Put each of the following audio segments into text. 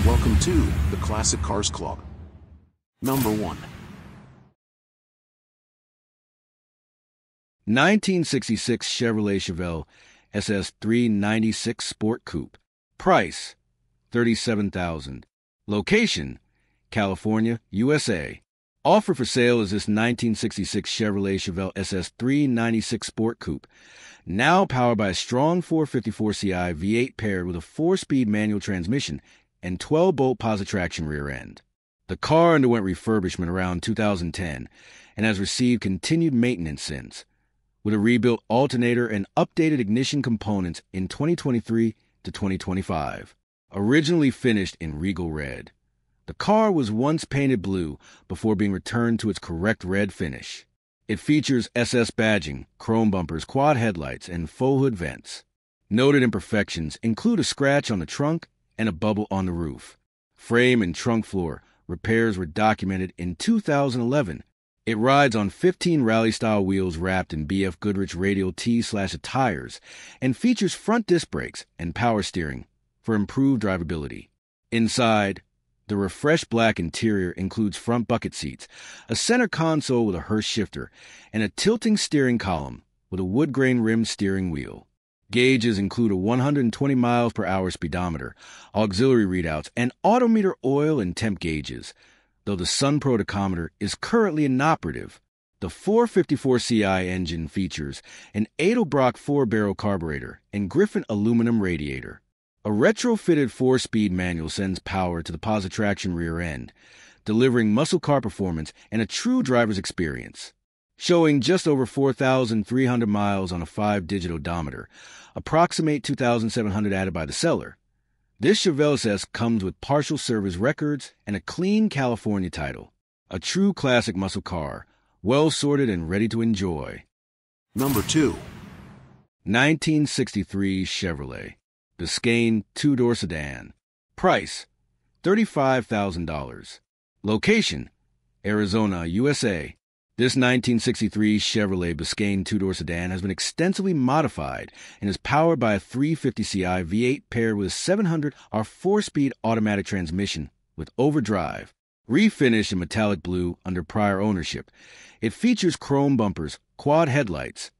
Welcome to the Classic Cars Club. Number 1. 1966 Chevrolet Chevelle SS396 Sport Coupe. Price, $37,000. Location, California, USA. Offer for sale is this 1966 Chevrolet Chevelle SS396 Sport Coupe, now powered by a strong 454Ci V8 paired with a 4-speed manual transmission and 12-bolt positive traction rear end. The car underwent refurbishment around 2010 and has received continued maintenance since, with a rebuilt alternator and updated ignition components in 2023 to 2025. Originally finished in regal red, the car was once painted blue before being returned to its correct red finish. It features SS badging, chrome bumpers, quad headlights, and faux hood vents. Noted imperfections include a scratch on the trunk and a bubble on the roof. Frame and trunk floor repairs were documented in 2011. It rides on 15 rally-style wheels wrapped in BF Goodrich radial T/tires and features front disc brakes and power steering for improved drivability. Inside, the refreshed black interior includes front bucket seats, a center console with a Hurst shifter, and a tilting steering column with a wood-grain rimmed steering wheel. Gauges include a 120 miles per hour speedometer, auxiliary readouts, and odometer oil and temp gauges, though the SunPro tachometer is currently inoperative. The 454Ci engine features an Edelbrock 4-barrel carburetor and Griffin aluminum radiator. A retrofitted 4-speed manual sends power to the positive traction rear end, delivering muscle car performance and a true driver's experience. Showing just over 4,300 miles on a 5-digit odometer, approximate 2,700 added by the seller. This Chevelle SS comes with partial service records and a clean California title. A true classic muscle car, well sorted and ready to enjoy. Number 2. 1963 Chevrolet Biscayne 2-door sedan. Price, $35,000. Location, Arizona, USA. This 1963 Chevrolet Biscayne 2-door sedan has been extensively modified and is powered by a 350Ci V8 paired with a 700 or 4-speed automatic transmission with overdrive. Refinished in metallic blue under prior ownership, it features chrome bumpers, quad headlights,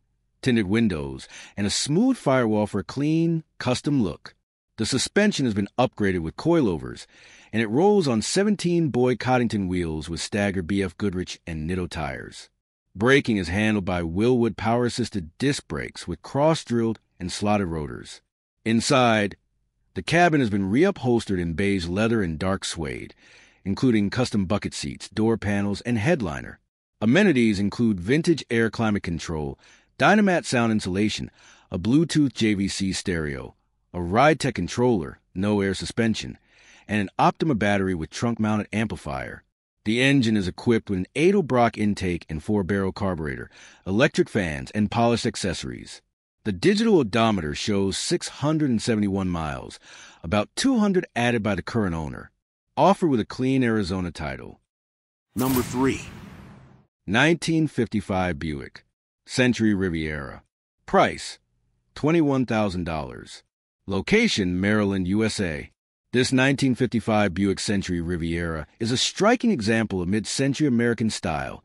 tinted windows, and a smooth firewall for a clean, custom look. The suspension has been upgraded with coilovers, and it rolls on 17 Boyd Coddington wheels with staggered BF Goodrich and Nitto tires. Braking is handled by Willwood power-assisted disc brakes with cross-drilled and slotted rotors. Inside, the cabin has been reupholstered in beige leather and dark suede, including custom bucket seats, door panels, and headliner. Amenities include vintage air climate control, Dynamat sound insulation, a Bluetooth JVC stereo, a ride-tech controller, no air suspension, and an Optima battery with trunk-mounted amplifier. The engine is equipped with an Edelbrock intake and 4-barrel carburetor, electric fans, and polished accessories. The digital odometer shows 671 miles, about 200 added by the current owner. Offer with a clean Arizona title. Number 3. 1955 Buick Century Riviera. Price, $21,000. Location, Maryland, USA. This 1955 Buick Century Riviera is a striking example of mid-century American style,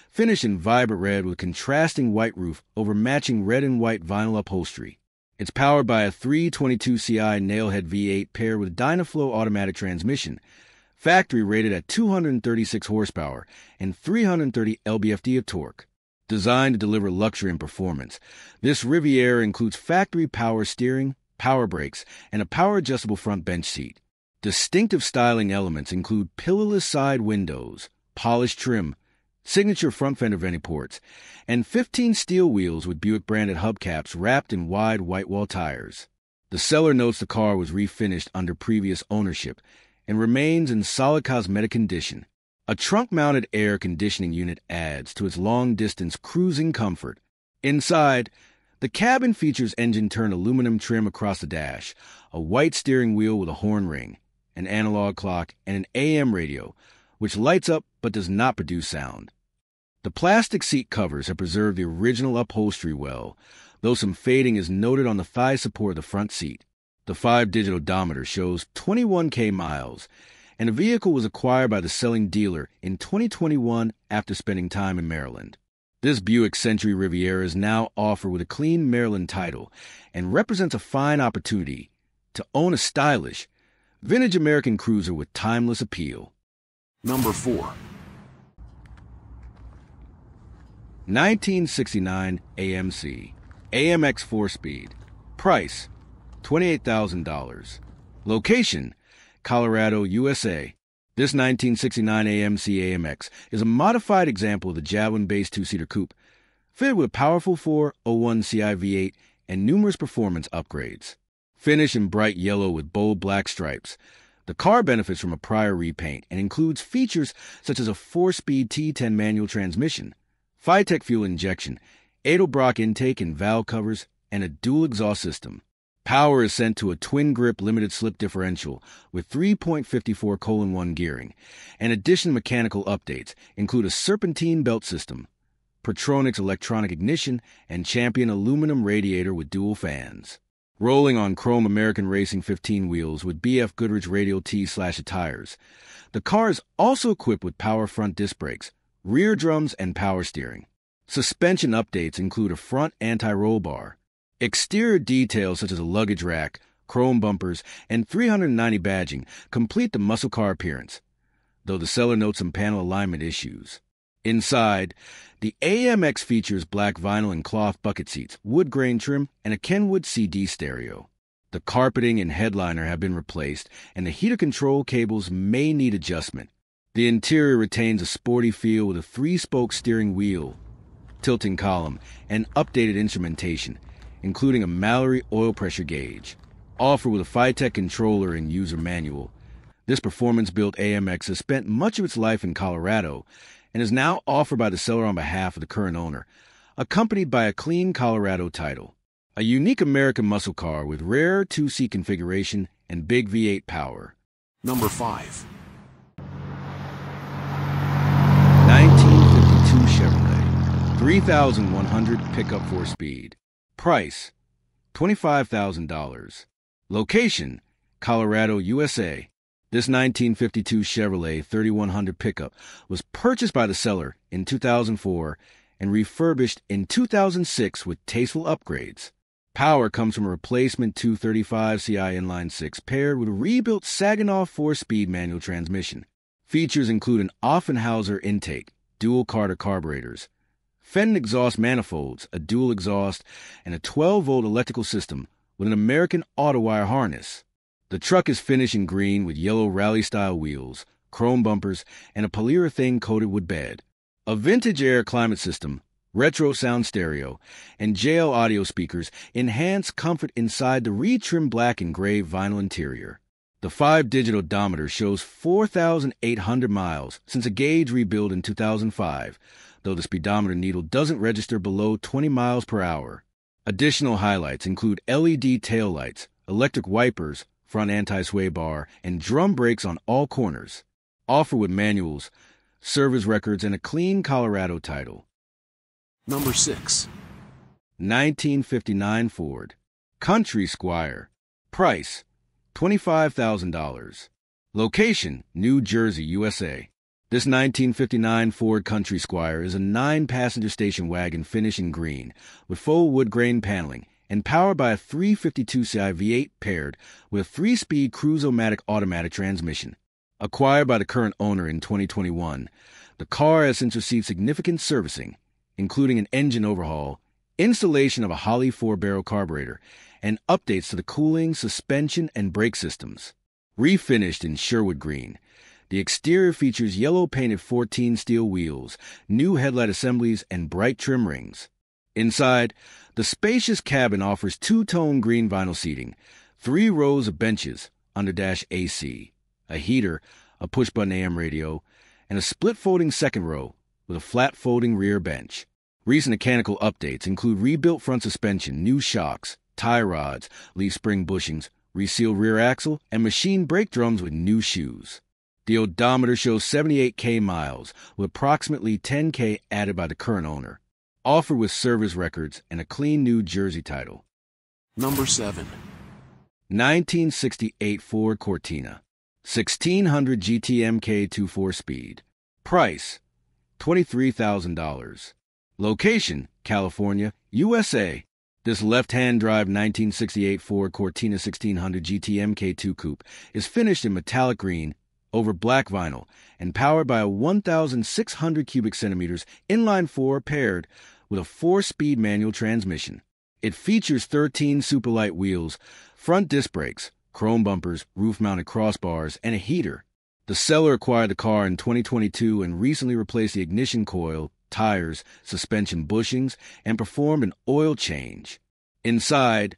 finished in vibrant red with contrasting white roof over matching red and white vinyl upholstery. It's powered by a 322Ci Nailhead V8 paired with Dynaflow automatic transmission, factory rated at 236 horsepower and 330 lb-ft of torque. Designed to deliver luxury and performance, this Riviera includes factory power steering, power brakes, and a power-adjustable front bench seat. Distinctive styling elements include pillarless side windows, polished trim, signature front fender venting ports, and 15 steel wheels with Buick-branded hubcaps wrapped in wide white-wall tires. The seller notes the car was refinished under previous ownership and remains in solid cosmetic condition. A trunk-mounted air conditioning unit adds to its long-distance cruising comfort. Inside, the cabin features engine-turned aluminum trim across the dash, a white steering wheel with a horn ring, an analog clock, and an AM radio, which lights up but does not produce sound. The plastic seat covers have preserved the original upholstery well, though some fading is noted on the thigh support of the front seat. The 5-digit odometer shows 21K miles, and the vehicle was acquired by the selling dealer in 2021 after spending time in Maryland. This Buick Century Riviera is now offered with a clean Maryland title and represents a fine opportunity to own a stylish, vintage American cruiser with timeless appeal. Number 4. 1969 AMC AMX 4-speed. Price, $28,000. Location, Colorado, USA. This 1969 AMC AMX is a modified example of the Javelin-based two-seater coupe, fitted with a powerful 401 CI V8 and numerous performance upgrades. Finished in bright yellow with bold black stripes, the car benefits from a prior repaint and includes features such as a 4-speed T10 manual transmission, Phytec fuel injection, Edelbrock intake and valve covers, and a dual exhaust system. Power is sent to a twin-grip limited-slip differential with 3.54:1 gearing, and additional mechanical updates include a serpentine belt system, Pertronix electronic ignition, and Champion aluminum radiator with dual fans. Rolling on chrome American Racing 15 wheels with BF Goodrich radial T/A tires, the car is also equipped with power front disc brakes, rear drums, and power steering. Suspension updates include a front anti-roll bar. Exterior details such as a luggage rack, chrome bumpers, and 390 badging complete the muscle car appearance, though the seller notes some panel alignment issues. Inside, the AMX features black vinyl and cloth bucket seats, wood grain trim, and a Kenwood CD stereo. The carpeting and headliner have been replaced, and the heater control cables may need adjustment. The interior retains a sporty feel with a 3-spoke steering wheel, tilting column, and updated instrumentation, including a Mallory oil pressure gauge. Offered with a Phytec controller and user manual, this performance-built AMX has spent much of its life in Colorado and is now offered by the seller on behalf of the current owner, accompanied by a clean Colorado title. A unique American muscle car with rare 2-seat configuration and big V8 power. Number 5. 1952 Chevrolet 3100 pickup 4-speed. Price, $25,000. Location, Colorado, USA. This 1952 Chevrolet 3100 pickup was purchased by the seller in 2004 and refurbished in 2006 with tasteful upgrades. Power comes from a replacement 235 CI inline-6 paired with a rebuilt Saginaw 4-speed manual transmission. Features include an Offenhauser intake, dual Carter carburetors, Fenton exhaust manifolds, a dual exhaust, and a 12-volt electrical system with an American auto-wire harness. The truck is finished in green with yellow rally-style wheels, chrome bumpers, and a polyurethane-coated wood bed. A vintage air climate system, retro sound stereo, and JL audio speakers enhance comfort inside the retrimmed black and gray vinyl interior. The 5-digit odometer shows 4,800 miles since a gauge rebuild in 2005, though the speedometer needle doesn't register below 20 miles per hour. Additional highlights include LED taillights, electric wipers, front anti-sway bar, and drum brakes on all corners. Offered with manuals, service records, and a clean Colorado title. Number 6. 1959 Ford Country Squire. Price, $25,000. Location, New Jersey, USA. This 1959 Ford Country Squire is a 9-passenger station wagon finished in green with faux wood grain paneling and powered by a 352 CI V8 paired with a 3-speed Cruise-O-Matic automatic transmission. Acquired by the current owner in 2021, the car has since received significant servicing, including an engine overhaul, installation of a Holley 4-barrel carburetor, and updates to the cooling, suspension, and brake systems. Refinished in Sherwood green, the exterior features yellow-painted 14 steel wheels, new headlight assemblies, and bright trim rings. Inside, the spacious cabin offers 2-tone green vinyl seating, 3 rows of benches, under-dash AC, a heater, a push-button AM radio, and a split-folding second row with a flat-folding rear bench. Recent mechanical updates include rebuilt front suspension, new shocks, tie rods, leaf spring bushings, resealed rear axle, and machined brake drums with new shoes. The odometer shows 78K miles, with approximately 10K added by the current owner. Offered with service records and a clean New Jersey title. Number 7. 1968 Ford Cortina, 1600 GTMK 4-speed. Price, $23,000. Location, California, USA. This left-hand drive 1968 Ford Cortina 1600 GTMK2 Coupe is finished in metallic green over black vinyl and powered by a 1,600 cubic centimeters inline-4 paired with a 4-speed manual transmission. It features 13 superlight wheels, front disc brakes, chrome bumpers, roof-mounted crossbars, and a heater. The seller acquired the car in 2022 and recently replaced the ignition coil, tires, suspension bushings, and performed an oil change. Inside,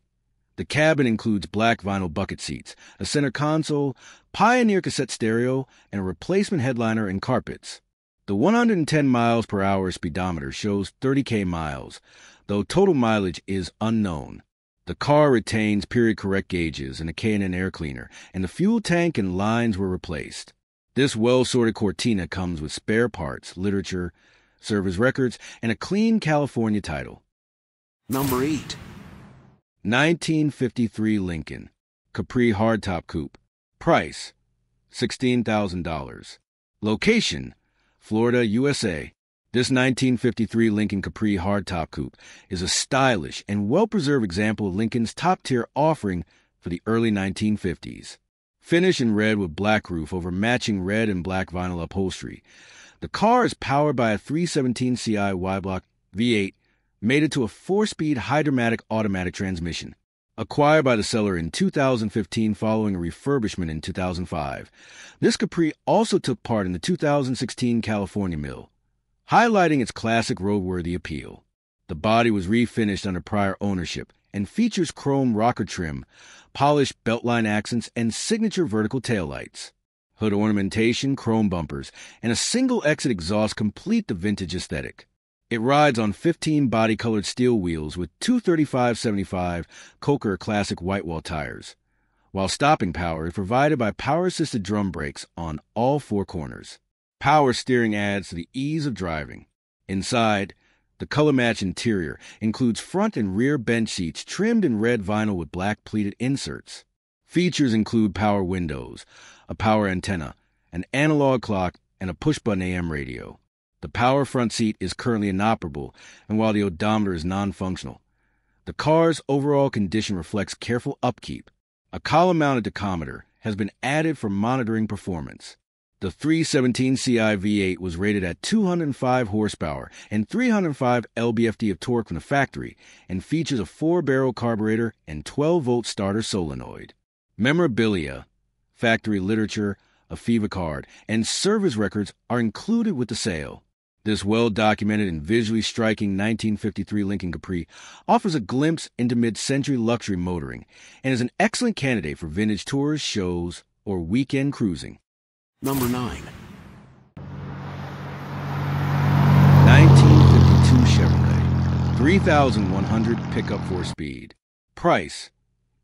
the cabin includes black vinyl bucket seats, a center console, Pioneer cassette stereo, and a replacement headliner and carpets. The 110 miles per hour speedometer shows 30,000 miles, though total mileage is unknown. The car retains period-correct gauges and a K&N air cleaner, and the fuel tank and lines were replaced. This well-sorted Cortina comes with spare parts, literature, service records, and a clean California title. Number 8. 1953 Lincoln Capri Hardtop Coupe. Price, $16,000. Location, Florida, USA. This 1953 Lincoln Capri Hardtop Coupe is a stylish and well-preserved example of Lincoln's top-tier offering for the early 1950s. Finished in red with black roof over matching red and black vinyl upholstery, the car is powered by a 317 Ci Y-block V8 mated to a 4-speed hydromatic automatic transmission. Acquired by the seller in 2015 following a refurbishment in 2005, this Capri also took part in the 2016 California Mill, highlighting its classic roadworthy appeal. The body was refinished under prior ownership and features chrome rocker trim, polished beltline accents, and signature vertical taillights. Hood ornamentation, chrome bumpers, and a single-exit exhaust complete the vintage aesthetic. It rides on 15 body-colored steel wheels with 235/75 Coker Classic whitewall tires, while stopping power is provided by power-assisted drum brakes on all 4 corners. Power steering adds to the ease of driving. Inside, the color-matched interior includes front and rear bench seats trimmed in red vinyl with black pleated inserts. Features include power windows, a power antenna, an analog clock, and a push-button AM radio. The power front seat is currently inoperable, and while the odometer is non-functional, the car's overall condition reflects careful upkeep. A column-mounted tachometer has been added for monitoring performance. The 317 Ci V8 was rated at 205 horsepower and 305 lb-ft of torque from the factory and features a 4-barrel carburetor and 12-volt starter solenoid. Memorabilia, factory literature, a FIFA card, and service records are included with the sale. This well-documented and visually striking 1953 Lincoln Capri offers a glimpse into mid-century luxury motoring and is an excellent candidate for vintage tours, shows, or weekend cruising. Number 9. 1952 Chevrolet 3100 pickup 4-speed. Price,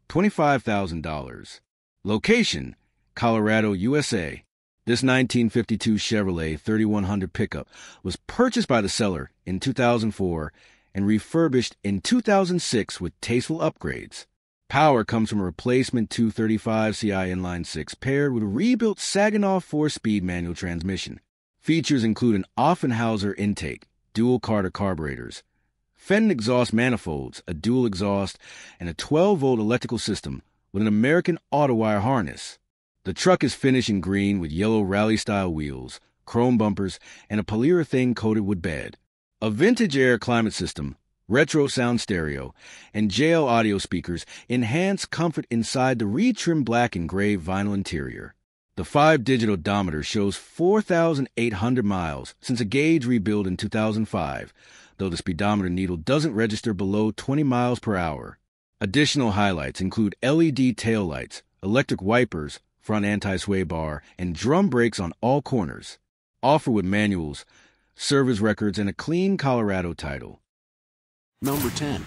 $25,000. Location, Colorado, USA. This 1952 Chevrolet 3100 pickup was purchased by the seller in 2004 and refurbished in 2006 with tasteful upgrades. Power comes from a replacement 235 Ci inline-6 paired with a rebuilt Saginaw 4-speed manual transmission. Features include an Offenhauser intake, dual Carter carburetors, Fenton exhaust manifolds, a dual exhaust, and a 12-volt electrical system with an American auto-wire harness. The truck is finished in green with yellow rally-style wheels, chrome bumpers, and a polyurethane-coated wood bed. A vintage air climate system, retro sound stereo, and JL audio speakers enhance comfort inside the retrimmed black and gray vinyl interior. The 5-digit odometer shows 4,800 miles since a gauge rebuild in 2005, though the speedometer needle doesn't register below 20 miles per hour. Additional highlights include LED taillights, electric wipers, front anti-sway bar, and drum brakes on all corners. Offer with manuals, service records, and a clean Colorado title. Number 10.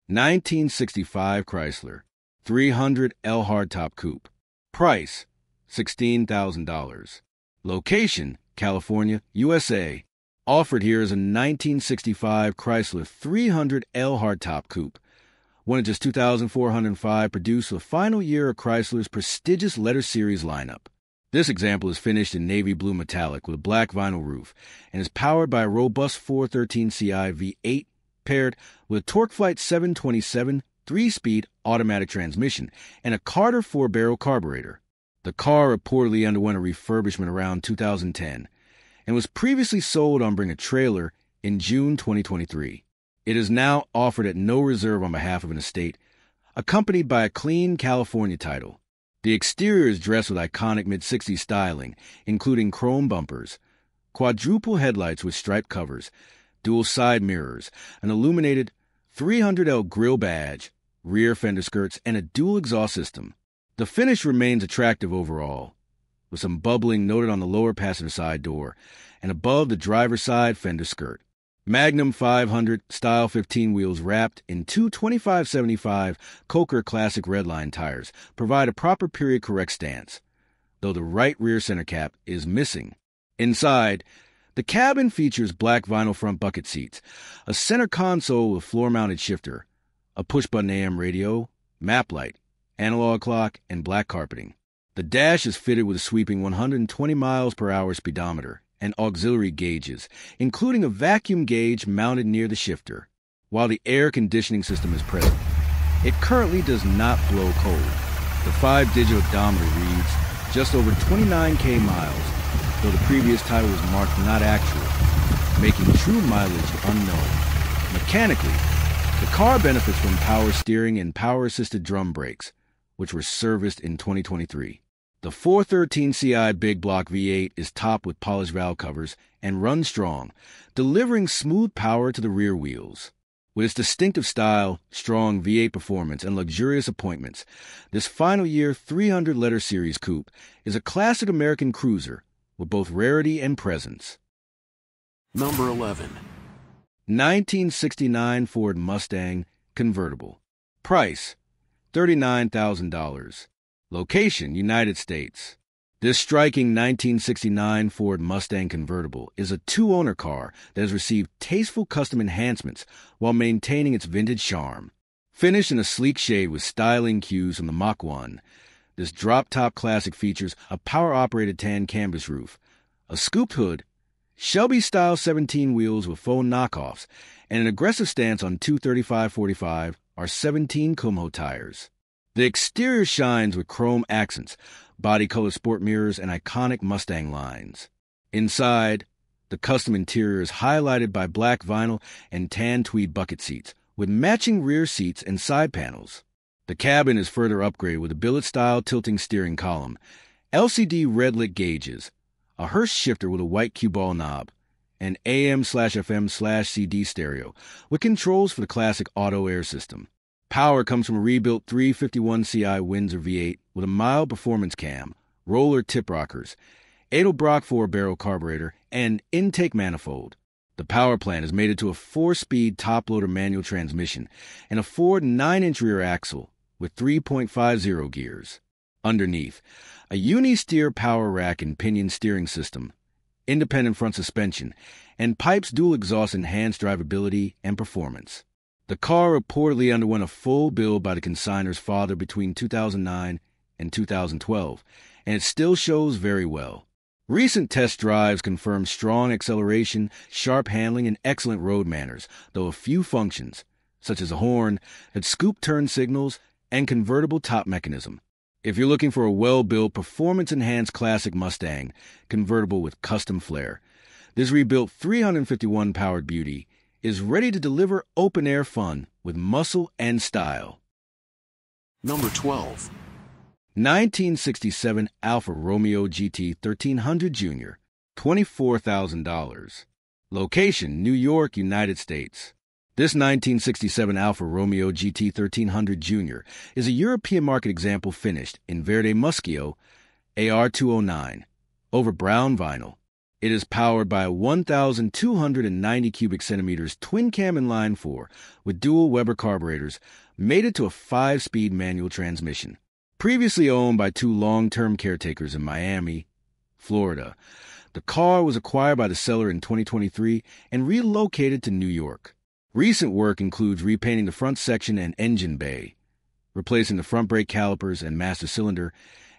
1965 Chrysler 300L Hardtop Coupe. Price, $16,000. Location, California, USA. Offered here is a 1965 Chrysler 300L Hardtop Coupe, Won at just 2,405, produced the final year of Chrysler's prestigious Letter Series lineup. This example is finished in navy blue metallic with a black vinyl roof and is powered by a robust 413 Ci V8 paired with a TorqueFlite 727 3-speed automatic transmission and a Carter 4-barrel carburetor. The car reportedly underwent a refurbishment around 2010 and was previously sold on Bring a Trailer in June 2023. It is now offered at no reserve on behalf of an estate, accompanied by a clean California title. The exterior is dressed with iconic mid-60s styling, including chrome bumpers, quadruple headlights with striped covers, dual side mirrors, an illuminated 300L grille badge, rear fender skirts, and a dual exhaust system. The finish remains attractive overall, with some bubbling noted on the lower passenger side door and above the driver's side fender skirt. Magnum 500 style 15 wheels wrapped in two 25/75 Coker Classic Redline tires provide a proper period correct stance, though the right rear center cap is missing. Inside, the cabin features black vinyl front bucket seats, a center console with floor-mounted shifter, a push-button AM radio, map light, analog clock, and black carpeting. The dash is fitted with a sweeping 120 miles per hour speedometer and auxiliary gauges, including a vacuum gauge mounted near the shifter. While the air conditioning system is present, it currently does not blow cold. The 5-digit odometer reads just over 29K miles, though the previous title was marked not actual, making true mileage unknown. Mechanically, the car benefits from power steering and power-assisted drum brakes, which were serviced in 2023. The 413 Ci Big Block V8 is topped with polished valve covers and runs strong, delivering smooth power to the rear wheels. With its distinctive style, strong V8 performance, and luxurious appointments, this final year 300 Letter Series coupe is a classic American cruiser with both rarity and presence. Number 11. 1969 Ford Mustang convertible. Price, $39,000. Location, United States. This striking 1969 Ford Mustang convertible is a two-owner car that has received tasteful custom enhancements while maintaining its vintage charm. Finished in a sleek shade with styling cues from the Mach 1, this drop-top classic features a power-operated tan canvas roof, a scooped hood, Shelby-style 17 wheels with faux knockoffs, and an aggressive stance on 235/45 or 17 Kumho tires. The exterior shines with chrome accents, body-color sport mirrors, and iconic Mustang lines. Inside, the custom interior is highlighted by black vinyl and tan tweed bucket seats, with matching rear seats and side panels. The cabin is further upgraded with a billet-style tilting steering column, LCD red-lit gauges, a Hurst shifter with a white cue ball knob, and AM/FM/CD stereo, with controls for the classic auto air system. Power comes from a rebuilt 351 Ci Windsor V8 with a mild performance cam, roller tip rockers, Edelbrock 4-barrel carburetor, and intake manifold. The power plant is mated to a 4-speed top-loader manual transmission and a Ford 9-inch rear axle with 3.50 gears. Underneath, a uni-steer power rack and pinion steering system, independent front suspension, and Pipe's dual exhaust enhance drivability and performance. The car reportedly underwent a full build by the consignor's father between 2009 and 2012, and it still shows very well. Recent test drives confirm strong acceleration, sharp handling, and excellent road manners, though a few functions, such as a horn, had scoop turn signals, and convertible top mechanism. If you're looking for a well-built, performance-enhanced classic Mustang convertible with custom flair, this rebuilt 351-powered beauty is ready to deliver open-air fun with muscle and style. Number 12. 1967 Alfa Romeo GT 1300 Jr., $24,000. Location, New York, United States. This 1967 Alfa Romeo GT 1300 Jr. is a European market example finished in Verde Muschio AR209 over brown vinyl. It is powered by a 1,290 cubic centimeters twin-cam inline 4 with dual Weber carburetors mated to a 5-speed manual transmission. Previously owned by two long-term caretakers in Miami, Florida, the car was acquired by the seller in 2023 and relocated to New York. Recent work includes repainting the front section and engine bay, replacing the front brake calipers and master cylinder,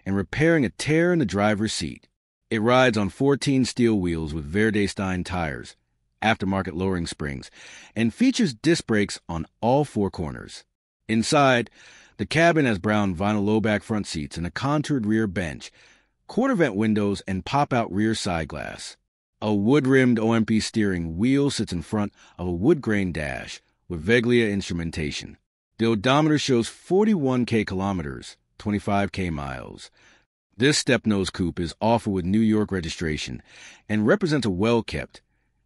and repairing a tear in the driver's seat. It rides on 14 steel wheels with Verde-Stein tires, aftermarket lowering springs, and features disc brakes on all four corners. Inside, the cabin has brown vinyl low-back front seats and a contoured rear bench, quarter-vent windows, and pop-out rear side glass. A wood-rimmed OMP steering wheel sits in front of a wood-grain dash with Veglia instrumentation. The odometer shows 41K kilometers, 25K miles. This step-nose coupe is offered with New York registration and represents a well-kept,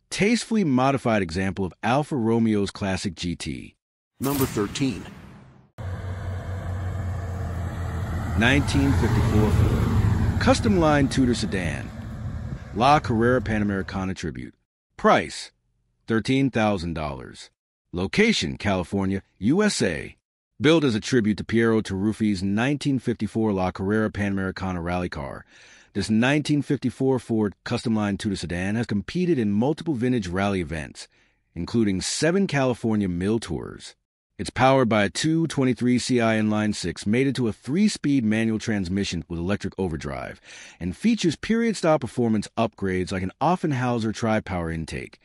tastefully modified example of Alfa Romeo's classic GT. Number 13. 1954 Ford Custom Line Tudor Sedan. La Carrera Panamericana Tribute. Price, $13,000. Location, California, USA. Built as a tribute to Piero Taruffi's 1954 La Carrera Panamericana rally car, this 1954 Ford Custom Line Tudor Sedan has competed in multiple vintage rally events, including 7 California Mill Tours. It's powered by a 223 CI inline-6 mated to a 3-speed manual transmission with electric overdrive, and features period-style performance upgrades like an Offenhauser tri-power intake,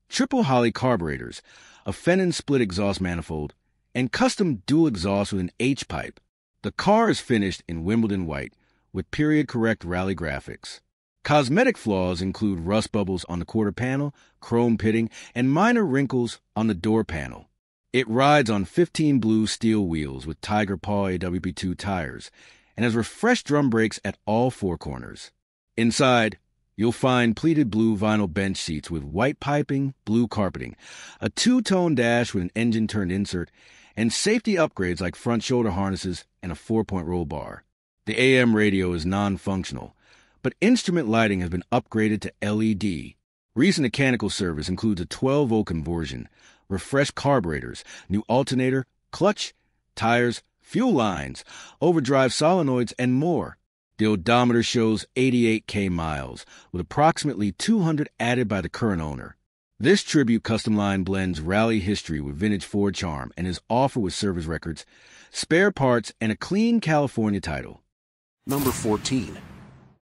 triple Holley carburetors, a Fenton split exhaust manifold, and custom dual exhaust with an H-pipe. The car is finished in Wimbledon white with period-correct rally graphics. Cosmetic flaws include rust bubbles on the quarter panel, chrome pitting, and minor wrinkles on the door panel. It rides on 15 blue steel wheels with Tiger Paw AWP2 tires and has refreshed drum brakes at all four corners. Inside, you'll find pleated blue vinyl bench seats with white piping, blue carpeting, a two-tone dash with an engine-turned insert, and safety upgrades like front shoulder harnesses and a 4-point roll bar. The AM radio is non-functional, but instrument lighting has been upgraded to LED. Recent mechanical service includes a 12-volt conversion, refreshed carburetors, new alternator, clutch, tires, fuel lines, overdrive solenoids, and more. The odometer shows 88K miles, with approximately 200 added by the current owner. This Tribute Custom Line blends rally history with vintage Ford charm and is offered with service records, spare parts, and a clean California title. Number 14.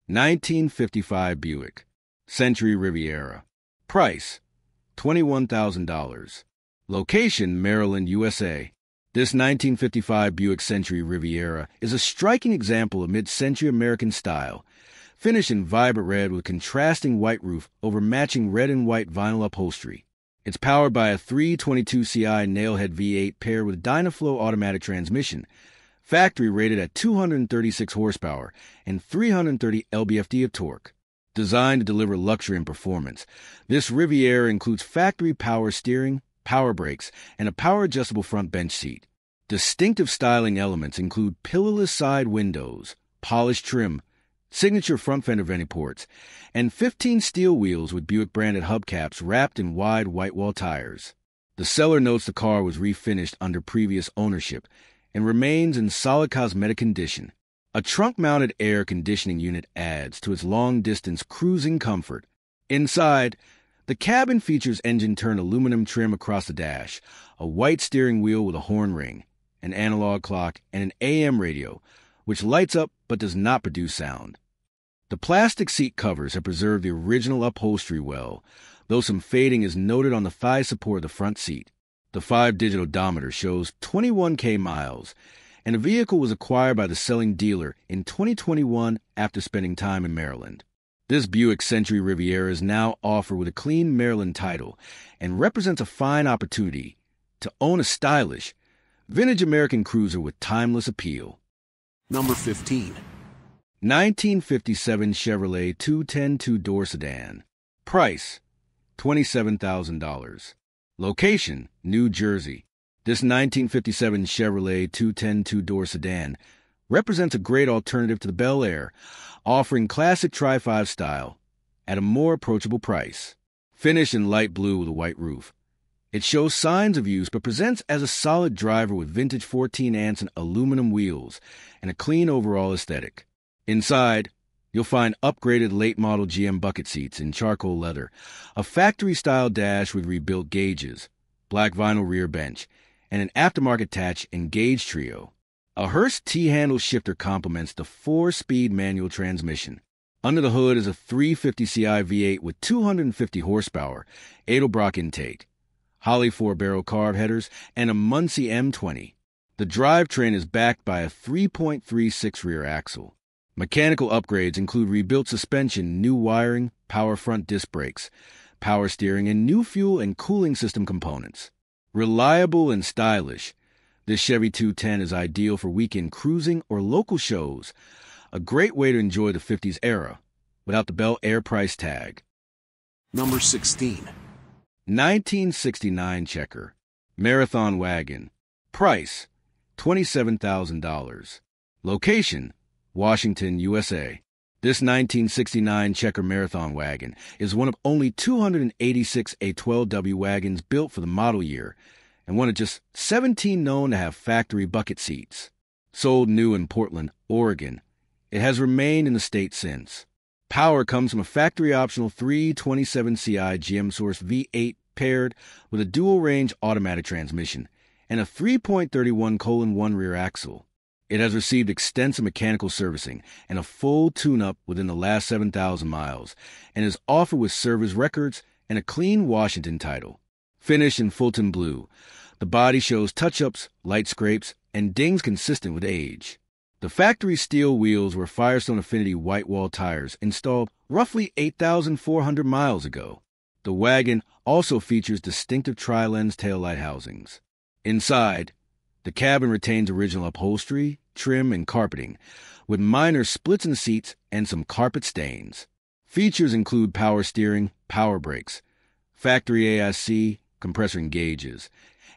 1955 Buick Century Riviera. Price, $21,000. Location, Maryland, USA. This 1955 Buick Century Riviera is a striking example of mid-century American style, finished in vibrant red with contrasting white roof over matching red and white vinyl upholstery. It's powered by a 322 CI Nailhead V8 paired with Dynaflow automatic transmission, factory rated at 236 horsepower and 330 lb-ft of torque. Designed to deliver luxury and performance, this Riviera includes factory power steering, power brakes, and a power-adjustable front bench seat. Distinctive styling elements include pillarless side windows, polished trim, signature front fender venting ports, and 15 steel wheels with Buick-branded hubcaps wrapped in wide white-wall tires. The seller notes the car was refinished under previous ownership and remains in solid cosmetic condition. A trunk-mounted air conditioning unit adds to its long-distance cruising comfort. Inside, the cabin features engine-turned aluminum trim across the dash, a white steering wheel with a horn ring, an analog clock, and an AM radio, which lights up but does not produce sound. The plastic seat covers have preserved the original upholstery well, though some fading is noted on the thigh support of the front seat. The 5-digit odometer shows 21K miles, and the vehicle was acquired by the selling dealer in 2021 after spending time in Maryland. This Buick Century Riviera is now offered with a clean Maryland title and represents a fine opportunity to own a stylish, vintage American cruiser with timeless appeal. Number 15. 1957 Chevrolet 210 two-door sedan. Price, $27,000. Location, New Jersey. This 1957 Chevrolet 210 two-door sedan represents a great alternative to the Bel Air, offering classic Tri-5 style at a more approachable price. Finished in light blue with a white roof, it shows signs of use but presents as a solid driver with vintage 14 Anson aluminum wheels and a clean overall aesthetic. Inside, you'll find upgraded late-model GM bucket seats in charcoal leather, a factory-style dash with rebuilt gauges, black vinyl rear bench, and an aftermarket attached and gauge trio. A Hurst T-handle shifter complements the 4-speed manual transmission. Under the hood is a 350 Ci V8 with 250 horsepower, Edelbrock intake, Holley 4-barrel carb headers, and a Muncie M20. The drivetrain is backed by a 3.36 rear axle. Mechanical upgrades include rebuilt suspension, new wiring, power front disc brakes, power steering, and new fuel and cooling system components. Reliable and stylish, this Chevy 210 is ideal for weekend cruising or local shows, a great way to enjoy the 50s era without the Bel Air price tag. Number 16. 1969 Checker Marathon Wagon. Price, $27,000. Location, Washington, USA. This 1969 Checker Marathon wagon is one of only 286 A12W wagons built for the model year, and one of just 17 known to have factory bucket seats. Sold new in Portland, Oregon, it has remained in the state since. Power comes from a factory-optional 327 Ci GM Source V8 paired with a dual-range automatic transmission and a 3.31:1 rear axle. It has received extensive mechanical servicing and a full tune-up within the last 7,000 miles, and is offered with service records and a clean Washington title. Finished in Fulton Blue, the body shows touch-ups, light scrapes, and dings consistent with age. The factory steel wheels were Firestone Affinity white wall tires installed roughly 8,400 miles ago. The wagon also features distinctive tri-lens taillight housings. Inside, the cabin retains original upholstery, trim, and carpeting, with minor splits in seats and some carpet stains. Features include power steering, power brakes, factory AIC, compressor and gauges,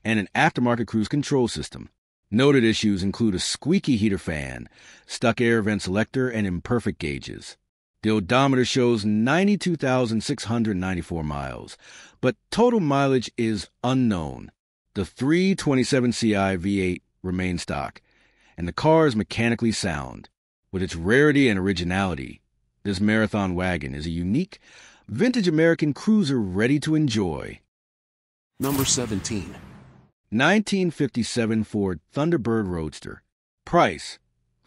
and an aftermarket cruise control system. Noted issues include a squeaky heater fan, stuck air vent selector, and imperfect gauges. The odometer shows 92,694 miles, but total mileage is unknown. The 327 Ci V8 remains stock, and the car is mechanically sound. With its rarity and originality, this marathon wagon is a unique, vintage American cruiser ready to enjoy. Number 17. 1957 Ford Thunderbird Roadster. Price,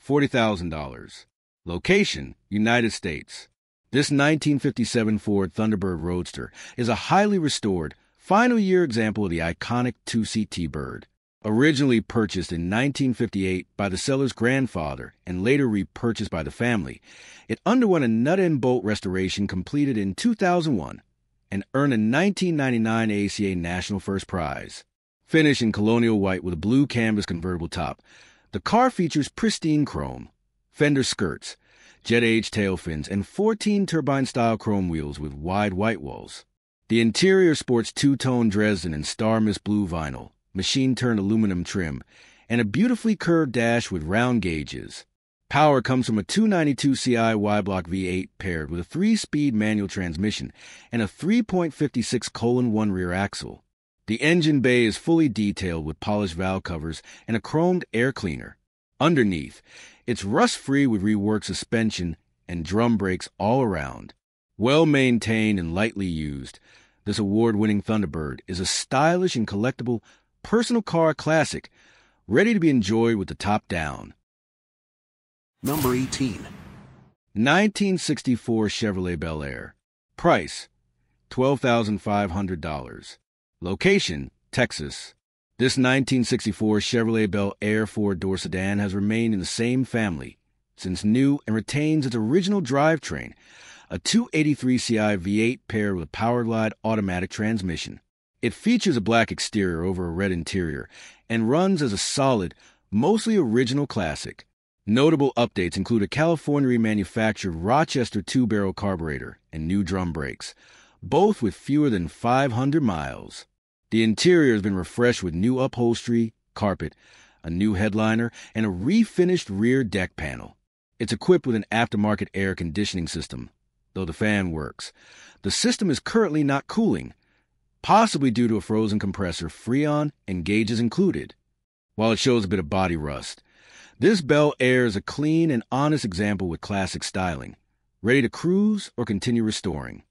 $40,000. Location, United States. This 1957 Ford Thunderbird Roadster is a highly restored, final year example of the iconic two-seat T-Bird. Originally purchased in 1958 by the seller's grandfather and later repurchased by the family, it underwent a nut and bolt restoration completed in 2001 and earned a 1999 ACA National First Prize. Finished in colonial white with a blue canvas convertible top, the car features pristine chrome, fender skirts, jet-age tail fins, and 14 turbine-style chrome wheels with wide white walls. The interior sports two-tone Dresden and Star Mist blue vinyl, machine-turned aluminum trim, and a beautifully curved dash with round gauges. Power comes from a 292 Ci Y-block V8 paired with a 3-speed manual transmission and a 3.56:1 rear axle. The engine bay is fully detailed with polished valve covers and a chromed air cleaner. Underneath, it's rust-free with reworked suspension and drum brakes all around. Well-maintained and lightly used, this award-winning Thunderbird is a stylish and collectible personal car classic, ready to be enjoyed with the top down. Number 18. 1964 Chevrolet Bel Air. Price, $12,500. Location, Texas. This 1964 Chevrolet Bel Air four-door sedan has remained in the same family since new and retains its original drivetrain, a 283 Ci V8 paired with a Powerglide automatic transmission. It features a black exterior over a red interior and runs as a solid, mostly original classic. Notable updates include a California remanufactured Rochester 2-barrel carburetor and new drum brakes, both with fewer than 500 miles. The interior has been refreshed with new upholstery, carpet, a new headliner, and a refinished rear deck panel. It's equipped with an aftermarket air conditioning system, though the fan works. The system is currently not cooling, possibly due to a frozen compressor, Freon, and gauges included. While it shows a bit of body rust, this Bel Air is a clean and honest example with classic styling, ready to cruise or continue restoring.